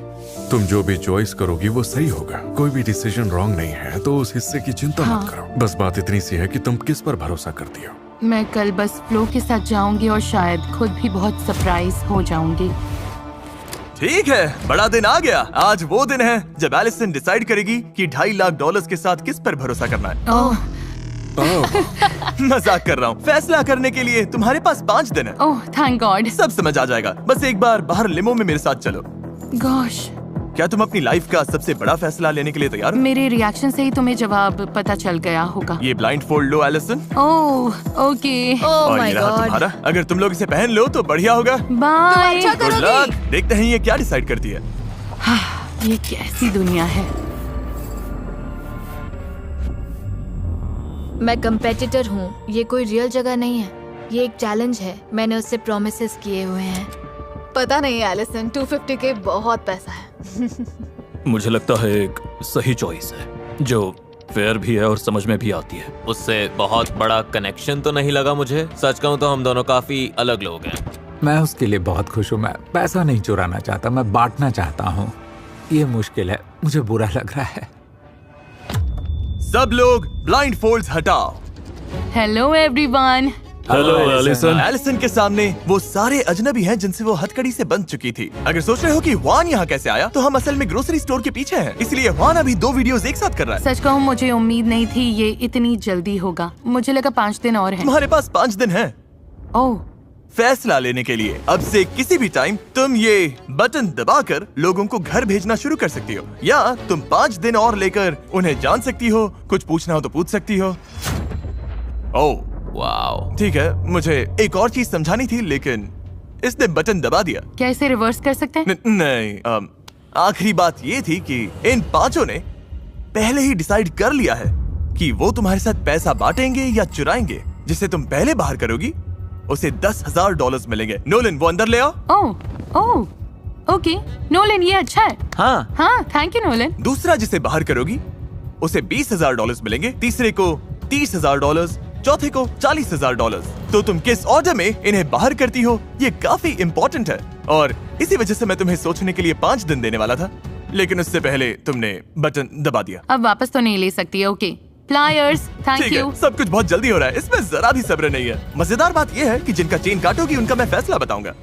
S11: तुम जो भी चॉइस करोगी वो सही होगा। कोई भी डिसीजन रॉन्ग नहीं है, तो उस हिस्से की चिंता मत करो। बस बात इतनी सी है कि तुम किस पर भरोसा करती हो।
S2: मैं कल बस फ्लो के साथ जाऊंगी और शायद खुद भी बहुत सरप्राइज हो जाऊंगी।
S1: ठीक है, बड़ा दिन आ गया। आज वो दिन है जब एलिसन डिसाइड करेगी कि $2.5 लाख के साथ किस पर भरोसा करना है।
S2: ओह
S1: मजाक कर रहा हूँ। फैसला करने के लिए तुम्हारे पास 5 दिन है।
S2: Oh thank God.
S1: सब समझ आ जाएगा। बस एक बार बाहर लिमो में मेरे साथ चलो।
S2: गॉश,
S1: क्या तुम अपनी लाइफ का सबसे बड़ा फैसला लेने के लिए तैयार हो?
S2: मेरे रिएक्शन से ही तुम्हें जवाब पता चल गया होगा।
S1: ये ब्लाइंड फोल्ड लो एलिसन।
S2: Oh okay.
S10: ओह
S1: और
S10: माय
S1: ये रहा
S10: गॉड।
S1: तुम्हारा। अगर तुम लोग इसे पहन लो तो बढ़िया होगा।
S2: बाय।
S1: Good luck. देखते हैं ये क्या डिसाइड करती है।
S2: ये कैसी दुनिया है।
S10: मैं कंपेटिटर हूँ, ये कोई रियल जगह नहीं है। ये एक चैलेंज है। मैंने उससे प्रॉमिसेस किए हुए हैं।
S4: पता नहीं एलिसन, 250 के बहुत पैसा है।
S8: मुझे लगता है एक सही चॉइस है जो फेयर भी है और समझ में भी आती है।
S3: उससे बहुत बड़ा कनेक्शन तो नहीं लगा मुझे। सच कहूँ तो हम दोनों काफी अलग लोग हैं।
S7: मैं उसके लिए बहुत खुश हूँ। मैं पैसा नहीं चुराना चाहता, मैं बांटना चाहता हूँ। ये मुश्किल है, मुझे बुरा लग रहा है।
S1: सब लोग ब्लाइंड फोल्ड्स हटाओ।
S2: Hello everyone.
S8: Hello Allison.
S1: Allison के सामने वो सारे अजनबी हैं जिनसे वो हथकड़ी से बंध चुकी थी। अगर सोच रहे हो कि वान यहाँ कैसे आया, तो हम असल में ग्रोसरी स्टोर के पीछे हैं। इसलिए वान अभी 2 वीडियोस एक साथ कर रहा है।
S2: सच कहूँ मुझे उम्मीद नहीं थी ये इतनी जल्दी होगा। मुझे लगा 5 दिन और हैं।
S1: तुम्हारे पास 5 दिन है
S2: ओह,
S1: फैसला लेने के लिए। अब से किसी भी टाइम तुम ये बटन दबाकर लोगों को घर भेजना शुरू कर सकती हो, या तुम 5 दिन और लेकर उन्हें जान सकती हो। कुछ पूछना हो तो पूछ सकती हो। Oh
S3: wow.
S1: ठीक है, मुझे एक और चीज समझानी थी लेकिन इसने बटन दबा दिया।
S2: क्या इसे रिवर्स कर सकते हैं?
S1: नहीं, आखिरी बात ये थी कि इन 5 ने पहले ही डिसाइड कर लिया है कि वो तुम्हारे साथ पैसा बांटेंगे या चुराएंगे। जिसे तुम पहले बाहर करोगी उसे $10,000 मिलेंगे। नोलन, वो अंदर ले आओ।
S2: ओह ओके नोलन, ये अच्छा है। हाँ थैंक यू नोलन।
S1: दूसरा जिसे बाहर करोगी उसे $20,000 मिलेंगे। तीसरे को $30,000, चौथे को $40,000। तो तुम किस ऑर्डर में इन्हें बाहर करती हो ये काफी इम्पोर्टेंट है, और इसी वजह से मैं तुम्हें सोचने के लिए 5 दिन देने वाला था, लेकिन उससे पहले तुमने बटन दबा दिया।
S2: अब वापस तो नहीं ले सकती। ओके प्लायर्स, थैंक
S1: ठीक
S2: यू।
S1: है, सब कुछ बहुत जल्दी हो रहा है, इसमें जरा भी सब्र नहीं है। मजेदार बात यह है कि जिनका चेन काटोगी उनका मैं फैसला बताऊंगा।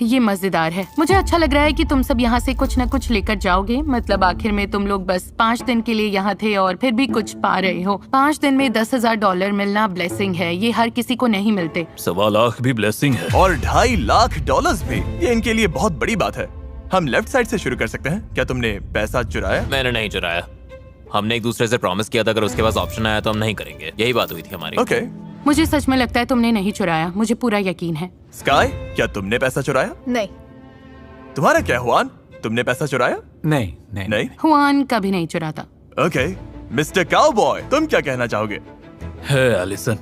S2: ये मजेदार है। मुझे अच्छा लग रहा है कि तुम सब यहाँ से कुछ न कुछ लेकर जाओगे। मतलब आखिर में तुम लोग बस 5 दिन के लिए यहाँ थे और फिर भी कुछ पा रहे हो। 5 दिन में $10,000 मिलना ब्लेसिंग है। ये हर किसी को नहीं मिलते।
S8: 1.25 लाख भी ब्लेसिंग है।
S1: और $2.5 लाख भी, ये इनके लिए बहुत बड़ी बात है। हम लेफ्ट साइड से शुरू कर सकते हैं। क्या तुमने पैसा चुराया?
S3: मैंने नहीं चुराया। हमने एक दूसरे से प्रॉमिस किया था अगर उसके पास ऑप्शन आया तो हम नहीं करेंगे। यही बात हुई थी हमारी।
S1: ओके।
S2: मुझे सच में लगता है तुमने नहीं चुराया। मुझे पूरा यकीन है।
S1: स्काई, क्या तुमने पैसा चुराया?
S4: नहीं।
S1: तुम्हारा क्या हुआन? तुमने पैसा चुराया?
S7: नहीं
S1: नहीं।
S2: हुआन कभी नहीं चुराता।
S1: ओके। मिस्टर काउबॉय, तुम क्या कहना चाहोगे?
S8: है एलिसन,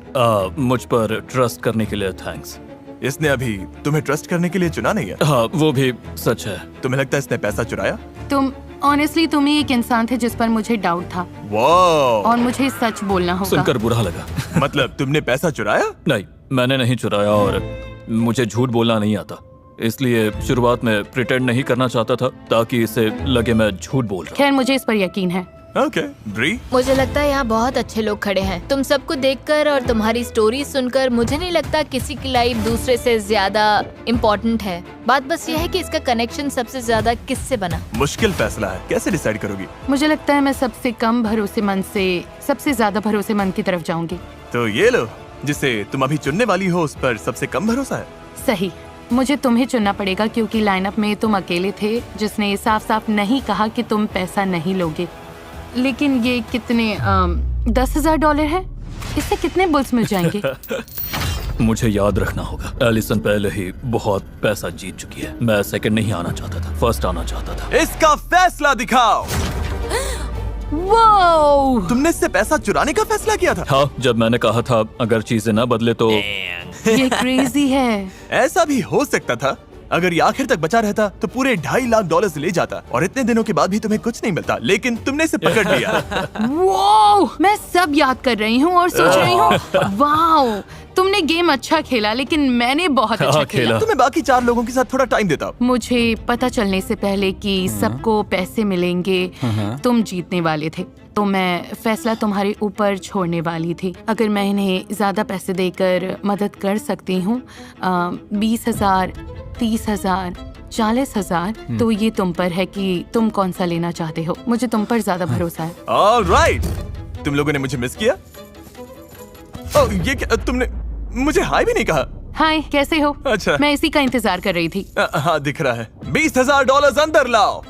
S8: मुझ पर ट्रस्ट करने के लिए थैंक्स।
S1: इसने अभी तुम्हें ट्रस्ट करने के लिए चुना नहीं है।
S8: हाँ, वो भी सच है।
S1: तुम्हें लगता है इसने पैसा चुराया?
S2: तुम ऑनेस्टली तुम ही एक इंसान थे जिस पर मुझे डाउट था।
S1: वाह।
S2: और मुझे सच बोलना होगा।
S8: सुनकर बुरा लगा।
S1: मतलब तुमने पैसा चुराया?
S8: नहीं, मैंने नहीं चुराया और मुझे झूठ बोलना नहीं आता। इसलिए शुरुआत में प्रिटेंड नहीं करना चाहता था ताकि इसे लगे मैं झूठ बोल रहा हूँ।
S2: खैर मुझे इस पर यकीन है।
S1: ओके। ब्री,
S10: मुझे लगता है यहाँ बहुत अच्छे लोग खड़े हैं। तुम सबको देखकर और तुम्हारी स्टोरी सुनकर मुझे नहीं लगता किसी की लाइफ दूसरे से ज्यादा इम्पोर्टेंट है। बात बस ये है कि इसका कनेक्शन सबसे ज्यादा किससे बना।
S1: मुश्किल फैसला है। कैसे डिसाइड करोगी?
S2: मुझे लगता है मैं सबसे कम भरोसेमंद से सबसे ज्यादा भरोसेमंद की तरफ जाऊंगी।
S1: तो ये लो, जिसे तुम अभी चुनने वाली हो उस पर सबसे कम भरोसा है।
S2: सही। मुझे तुम्हें चुनना पड़ेगा क्योंकि लाइनअप में तुम अकेले थे जिसने साफ साफ नहीं कहा कि तुम पैसा नहीं लोगे। लेकिन ये कितने $10,000 है? इससे कितने बुल्स मिल जाएंगे?
S8: मुझे याद रखना होगा, एलिसन पहले ही बहुत पैसा जीत चुकी है। मैं सेकंड नहीं आना चाहता था, फर्स्ट आना चाहता था।
S1: इसका फैसला दिखाओ।
S2: वो
S1: तुमने इससे पैसा चुराने का फैसला किया था?
S8: हाँ, जब मैंने कहा था अगर चीजें ना बदले तो।
S2: ये क्रेजी है।
S1: ऐसा भी हो सकता था। अगर ये आखिर तक बचा रहता तो पूरे $2.5 लाख ले जाता और इतने दिनों के बाद भी तुम्हें कुछ नहीं मिलता, लेकिन तुमने इसे पकड़ लिया।
S2: वो मैं सब याद कर रही हूँ और सोच रही हूँ वाओ, तुमने गेम अच्छा खेला लेकिन मैंने बहुत अच्छा खेला।
S1: तुम्हें बाकी 4 लोगों के साथ थोड़ा टाइम देता।
S2: मुझे पता चलने से पहले कि सबको पैसे मिलेंगे तुम जीतने वाले थे, तो मैं फैसला तुम्हारे ऊपर छोड़ने वाली थी। अगर मैं इन्हें ज्यादा पैसे देकर मदद कर सकती हूँ, 20,000, 30,000, 40,000, तो ये तुम पर है कि तुम कौन सा लेना चाहते हो। मुझे तुम पर ज्यादा भरोसा है।
S1: ऑलराइट, तुम लोगों ने मुझे मिस किया। ओह, ये क्या, तुमने मुझे हाय भी नहीं कहा।
S2: हाय, कैसे हो?
S1: अच्छा,
S2: मैं इसी का इंतजार कर रही थी।
S1: हाँ, दिख रहा है। $20,000 अंदर लाओ।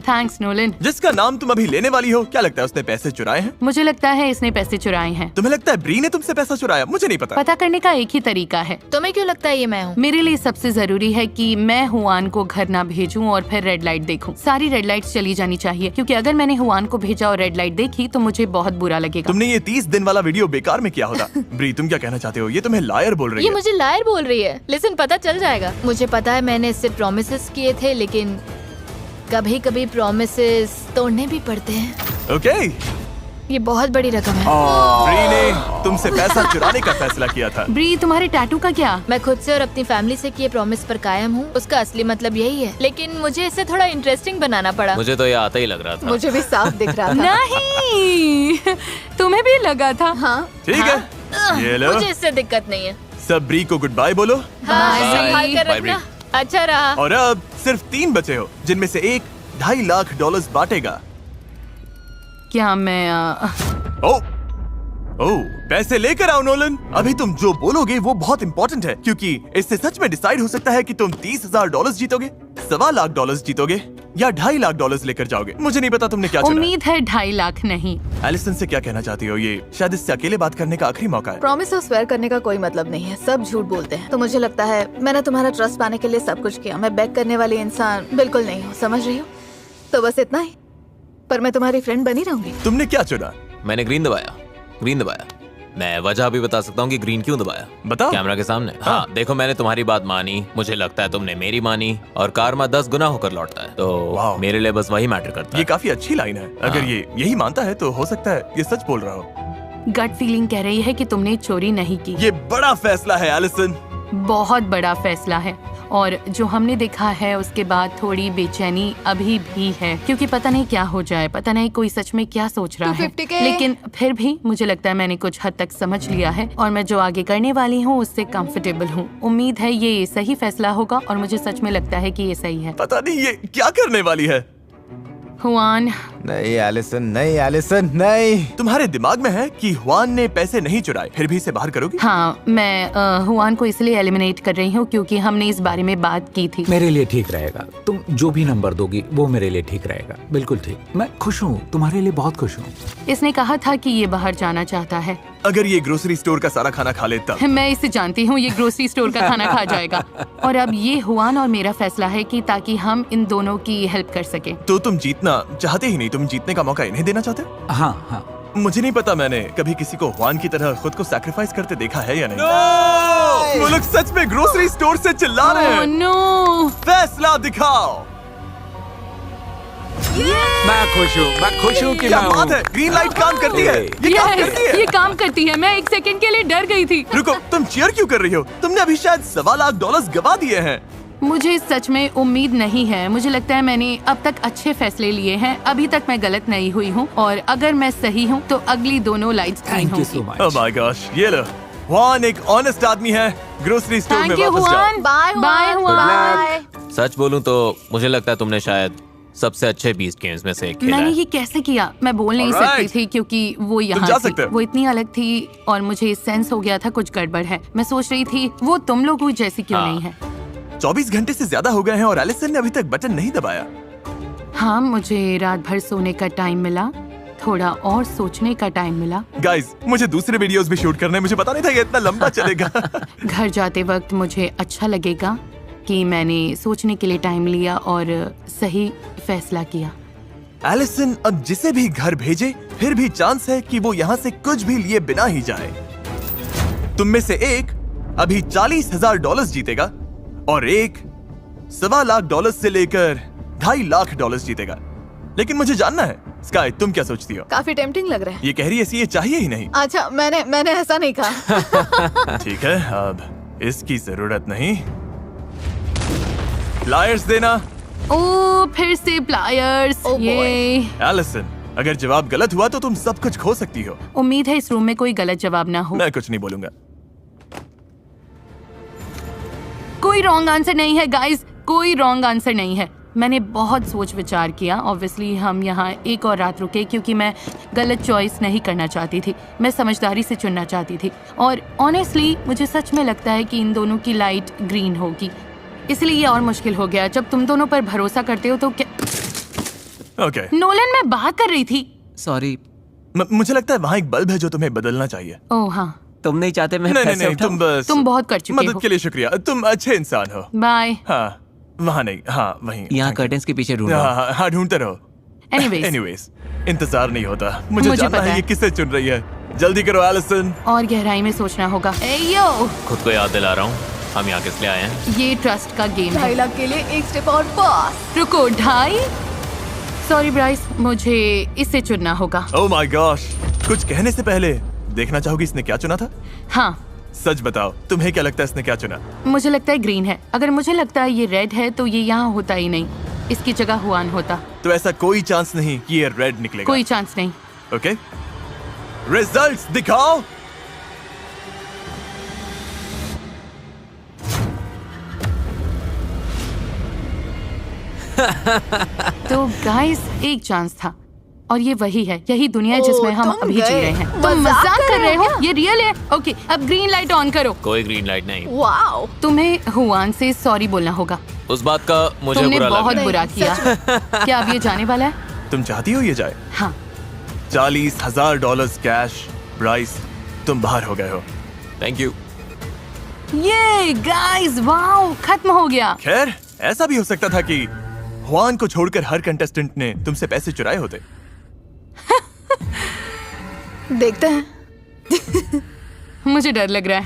S2: Thanks Nolan.
S1: जिसका नाम तुम अभी लेने वाली हो, क्या लगता है उसने पैसे चुराए हैं?
S2: मुझे लगता है इसने पैसे चुराए हैं।
S1: तुम्हें लगता है ब्री ने तुमसे पैसा चुराया? मुझे नहीं पता।
S2: पता करने का एक ही तरीका है।
S10: तुम्हें क्यों लगता है ये मैं हूँ?
S2: मेरे लिए सबसे जरूरी है कि मैं हुआन को घर ना भेजूं और फिर रेड लाइट देखूं। सारी रेड लाइट्स चली जानी चाहिए क्योंकि अगर मैंने हुआन को भेजा और रेड लाइट देखी तो मुझे बहुत बुरा लगेगा।
S1: तुमने ये 30 दिन वाला वीडियो बेकार में किया होता। ब्री, तुम क्या कहना चाहते हो? ये तुम्हें लायर बोल रही है।
S10: ये मुझे लायर बोल रही है। लिसन, पता चल जाएगा। मुझे पता है मैंने इससे प्रॉमिसेस किए थे, लेकिन कभी कभी प्रॉमिसेस तोड़ने भी पड़ते हैं।
S1: ओके।
S10: ये बहुत बड़ी रकम है।
S1: ब्री ने तुमसे पैसा चुराने का फैसला किया था।
S2: ब्री, तुम्हारे टैटू का क्या?
S10: मैं खुद से और अपनी फैमिली से किए प्रॉमिस पर कायम हूँ। उसका असली मतलब यही है, लेकिन मुझे इसे थोड़ा इंटरेस्टिंग बनाना पड़ा।
S3: मुझे तो ये आता ही लग रहा था।
S4: मुझे भी साफ दिख रहा था।
S2: नहीं, तुम्हें भी लगा था?
S4: हाँ।
S1: ठीक है, ये लो।
S10: मुझे इससे दिक्कत नहीं है।
S1: सब ब्री को गुड बाय बोलो।
S10: हाँ, संभाल कर रखना। अच्छा रहा।
S1: और अब सिर्फ 3 बचे हो, जिनमें से एक $2.5 लाख बांटेगा।
S2: क्या मैं
S1: ओह, पैसे लेकर आओ नोलन। अभी तुम जो बोलोगे वो बहुत इंपॉर्टेंट है क्योंकि इससे सच में डिसाइड हो सकता है कि तुम $30,000 जीतोगे, $1.25 लाख जीतोगे या $2.5 लाख लेकर जाओगे। मुझे नहीं पता तुमने क्या चुना।
S2: उम्मीद है 2.5 लाख नहीं।
S1: एलिसन से क्या कहना चाहती हो? ये शायद इससे अकेले बात करने का आखिरी मौका है।
S4: प्रॉमिस और स्वेयर करने का कोई मतलब नहीं है, सब झूठ बोलते हैं। तो मुझे लगता है मैंने तुम्हारा ट्रस्ट पाने के लिए सब कुछ किया। मैं बैक करने वाली इंसान बिल्कुल नहीं हूँ, समझ रही हो? तो बस इतना ही, पर मैं तुम्हारी फ्रेंड बनी रहूंगी।
S1: तुमने क्या चुना?
S3: मैंने ग्रीन दबाया। मैं वजह भी बता सकता हूँ कि ग्रीन क्यों दबाया।
S1: बताओ।
S3: कैमरा के सामने। हाँ, देखो, मैंने तुम्हारी बात मानी, मुझे लगता है तुमने मेरी मानी, और कारमा 10 गुना होकर लौटता है, तो मेरे लिए बस वही मैटर करता है।
S1: ये काफी अच्छी लाइन है। अगर ये यही मानता है तो हो सकता है ये सच बोल रहा हो।
S2: गट फीलिंग कह रही है कि तुमने चोरी नहीं की।
S1: ये बड़ा फैसला है एलिसन।
S2: बहुत बड़ा फैसला है और जो हमने देखा है उसके बाद थोड़ी बेचैनी अभी भी है, क्योंकि पता नहीं क्या हो जाए, पता नहीं कोई सच में क्या सोच रहा है।
S4: 250K।
S2: लेकिन फिर भी मुझे लगता है मैंने कुछ हद तक समझ लिया है और मैं जो आगे करने वाली हूँ उससे कंफर्टेबल हूँ। उम्मीद है ये सही फैसला होगा और मुझे सच में लगता है कि ये सही है।
S1: पता नहीं ये क्या करने वाली है।
S2: हुआन,
S6: नहीं एलिसन, नहीं एलिसन, नहीं।
S1: तुम्हारे दिमाग में है कि हुआन ने पैसे नहीं चुराए, फिर भी इसे बाहर करोगी?
S2: हाँ, मैं हुआन को इसलिए एलिमिनेट कर रही हूँ क्योंकि हमने इस बारे में बात की थी।
S7: मेरे लिए ठीक रहेगा, तुम जो भी नंबर दोगी वो मेरे लिए ठीक रहेगा। बिल्कुल ठीक, मैं खुश हूँ, तुम्हारे लिए बहुत खुश हूँ।
S2: इसने कहा था कि ये बाहर जाना चाहता है।
S1: अगर ये ग्रोसरी स्टोर का सारा खाना खा ले तब।
S2: मैं इसे जानती हूँ, ये ग्रोसरी स्टोर का खाना खा जाएगा। और अब ये हुआन और मेरा फैसला है कि ताकि हम इन दोनों की हेल्प कर सके।
S1: तो तुम जीतना चाहते ही नहीं, तुम जीतने का मौका इन्हें देना चाहते?
S7: हाँ हाँ।
S1: मुझे नहीं पता मैंने कभी किसी को हुआन की तरह खुद को सैक्रिफाइस करते देखा है या नहीं। वो लोग सच में ग्रोसरी स्टोर से चिल्ला रहे हैं।
S2: नो,
S1: फैसला दिखाओ।
S7: मैं खुश हूँ कि
S1: क्या
S7: मैं
S1: बात है, ग्रीन लाइट काम करती है। ये काम करती है।
S2: ये काम करती है। मैं एक सेकंड के लिए डर गई थी।
S1: रुको, तुम चीयर क्यों कर रही हो? तुमने अभी शायद $1.25 लाख गवा दिए हैं।
S2: मुझे सच में उम्मीद नहीं है। मुझे लगता है मैंने अब तक अच्छे फैसले लिए हैं। अभी तक मैं गलत नहीं हुई हूँ और अगर मैं सही हूँ तो अगली दोनों lights green
S7: thank you so
S2: होंगी।
S7: मच।
S1: ओह माय गॉश, ये लो। हुआन एक ऑनेस्ट आदमी है। ग्रोसरी स्टोर में
S2: थैंक यू
S1: वापस जाओ।
S2: Juan.
S4: Bye
S2: bye
S4: Juan.
S2: Juan.
S3: सच बोलूं तो मुझे लगता है तुमने शायद सबसे अच्छे 20 गेम्स में से एक खेला
S2: मैंने
S3: है।
S2: ये कैसे किया? मैं बोल नहीं
S1: Alright.
S2: सकती थी क्योंकि वो यहाँ
S1: जा
S2: थी।
S1: सकते हो।
S2: वो इतनी अलग थी और मुझे सेंस हो गया था कुछ गड़बड़ है। मैं सोच रही थी वो तुम लोगों जैसी क्यों
S3: हाँ।
S2: नहीं है।
S1: 24 घंटे से ज्यादा हो गए हैं और एलिसन ने अभी तक बटन नहीं दबाया।
S2: हाँ, मुझे रात भर सोने का टाइम मिला, थोड़ा और सोचने का टाइम मिला।
S1: गाइस, मुझे दूसरे वीडियोस भी शूट करने हैं। मुझे पता नहीं था ये इतना लंबा चलेगा।
S2: घर जाते वक्त मुझे अच्छा लगेगा कि मैंने सोचने के लिए टाइम लिया और सही फैसला किया।
S1: एलिसन अब जिसे भी घर भेजे फिर भी चांस है कि वो यहाँ से कुछ भी लिए बिना ही जाए। तुम में से एक अभी $40,000 जीतेगा और एक $1.25 लाख से लेकर $2.5 लाख जीतेगा। लेकिन मुझे जानना है स्काई, तुम क्या सोचती हो?
S4: काफी टेम्पटिंग लग रहा है।
S1: ये कह रही है ये चाहिए ही नहीं।
S4: अच्छा, मैंने ऐसा नहीं कहा।
S1: ठीक है, अब इसकी जरूरत नहीं। प्लायर्स देना।
S2: ओ, फिर से प्लायर्स।
S4: Oh boy.
S2: ये
S1: एलिसन, अगर जवाब गलत हुआ तो तुम सब कुछ खो सकती हो।
S2: उम्मीद है इस रूम में कोई गलत जवाब ना हो।
S1: मैं कुछ नहीं बोलूंगा।
S2: कोई रॉन्ग आंसर नहीं है गाइस, कोई रॉन्ग आंसर नहीं है। मैंने बहुत सोच विचार किया। ऑब्वियसली हम यहाँ एक और रात रुके क्योंकि मैं गलत चॉइस नहीं करना चाहती थी। मैं समझदारी से चुनना चाहती थी और ऑनेस्टली मुझे सच में लगता है कि इन दोनों की लाइट ग्रीन होगी। इसलिए ये और मुश्किल हो गया। जब तुम दोनों पर भरोसा करते हो तो क्या।
S1: ओके।
S2: नोलन, मैं बात कर रही थी।
S9: सॉरी,
S1: मुझे लगता है वहाँ एक बल्ब है जो तुम्हें बदलना चाहिए।
S2: ओह हाँ,
S9: तुम नहीं चाहते मैं
S1: नहीं
S9: पैसे
S1: नहीं,
S9: उठाऊं?
S1: तुम बस
S2: तुम बहुत कर चुके हो।
S1: मदद के लिए शुक्रिया। तुम अच्छे इंसान हो।
S2: बाय।
S1: हाँ, वहाँ नहीं, हाँ वहीं।
S9: यहाँ
S1: Thank you।
S9: कर्टेन्स के पीछे ढूंढ रहा हूं।
S1: हाँ हाँ, ढूंढते रहो।
S2: Anyways,
S1: एनीवेज, इंतजार नहीं होता। मुझे
S2: मुझे
S1: जानना
S2: पता
S1: है
S2: है।
S1: ये किसे चुन रही है। जल्दी करो एलिसन।
S2: और गहराई में सोचना होगा। ए यो,
S3: खुद को याद दिला रहा हूँ हम यहाँ किस लिए आए हैं।
S2: ये ट्रस्ट का गेम है।
S4: 2.5 लाख के लिए एक स्टेप और पास।
S2: रुको, 2.5? सॉरी ब्राइस, मुझे इसे चुनना होगा।
S1: ओह माय गॉश, कुछ कहने से पहले देखना चाहोगी इसने क्या चुना था?
S2: हाँ,
S1: सच बताओ, तुम्हें क्या लगता है इसने क्या चुना?
S2: मुझे लगता है ग्रीन है। अगर मुझे लगता है ये रेड है तो ये यहाँ होता ही नहीं, इसकी जगह हुआन होता।
S1: तो ऐसा कोई चांस नहीं कि ये रेड निकलेगा।
S2: कोई चांस नहीं।
S1: ओके, रिजल्ट्स दिखाओ।
S2: तो गाइस, एक चांस था और ये वही है। यही दुनिया है जिसमें हम
S4: तुम
S2: अभी जी
S4: गए।
S2: रहे हैं। तुम मजाक कर रहे हो? ये रियल है। ओके, अब ग्रीन लाइट ऑन करो।
S3: कोई ग्रीन लाइट नहीं।
S4: वाओ,
S2: तुम्हें हुआन से सॉरी बोलना होगा।
S3: उस बात का मुझे
S2: तुमने
S3: बुरा लग
S2: बहुत
S3: रहा है।
S2: बुरा किया। क्या अब ये जाने वाला है?
S1: तुम चाहती हो ये जाए?
S2: हाँ।
S1: $40,000 कैश। ब्राइस, तुम बाहर हो गए हो।
S3: Thank you.
S2: ये गाइस, वाओ, खत्म हो गया।
S1: खैर, ऐसा भी हो सकता था कि हुआन को छोड़कर हर कंटेस्टेंट ने तुमसे पैसे चुराए होते।
S4: देखते हैं।
S2: मुझे डर लग रहा है।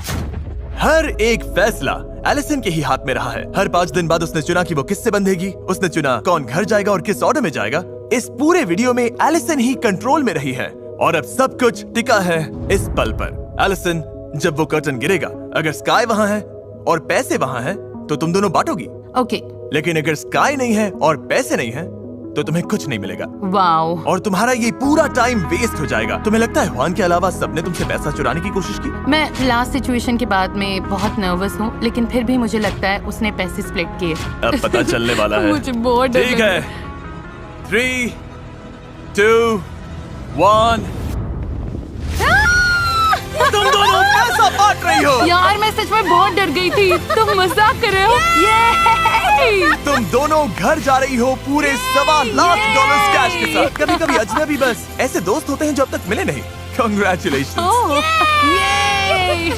S1: हर एक फैसला एलिसन के ही हाथ में रहा है। हर 5 दिन बाद उसने चुना कि वो किससे बंधेगी। उसने चुना कौन घर जाएगा और किस ऑर्डर में जाएगा। इस पूरे वीडियो में एलिसन ही कंट्रोल में रही है और अब सब कुछ टिका है इस पल पर। एलिसन, जब वो कर्टन गिरेगा, अगर स्काई वहाँ है और पैसे वहाँ है तो तुम दोनों बांटोगी।
S2: ओके।
S1: लेकिन अगर स्काई नहीं है और पैसे नहीं है तो तुम्हें कुछ नहीं मिलेगा।
S2: वाओ।
S1: और तुम्हारा ये पूरा टाइम वेस्ट हो जाएगा। तुम्हें लगता है जुआन के अलावा सबने तुमसे पैसा चुराने की कोशिश की?
S2: मैं लास्ट सिचुएशन के बाद में बहुत नर्वस हूँ, लेकिन फिर भी मुझे लगता है उसने पैसे स्प्लिट किए।
S1: अब पता चलने वाला है।
S2: मुझे बहुत डर
S1: ठीक
S2: लग
S1: है। 3, 2, 1। तुम दोनों पैसा बांट रही हो।
S2: यार मैं सच में बहुत डर गई थी। तुम मजाक कर रहे हो? ये
S1: तुम दोनों घर जा रही हो पूरे $1,25,000 कैश के साथ। कभी कभी अजनबी बस ऐसे दोस्त होते हैं जो अब तक मिले नहीं। Congratulations।
S2: ओह, ये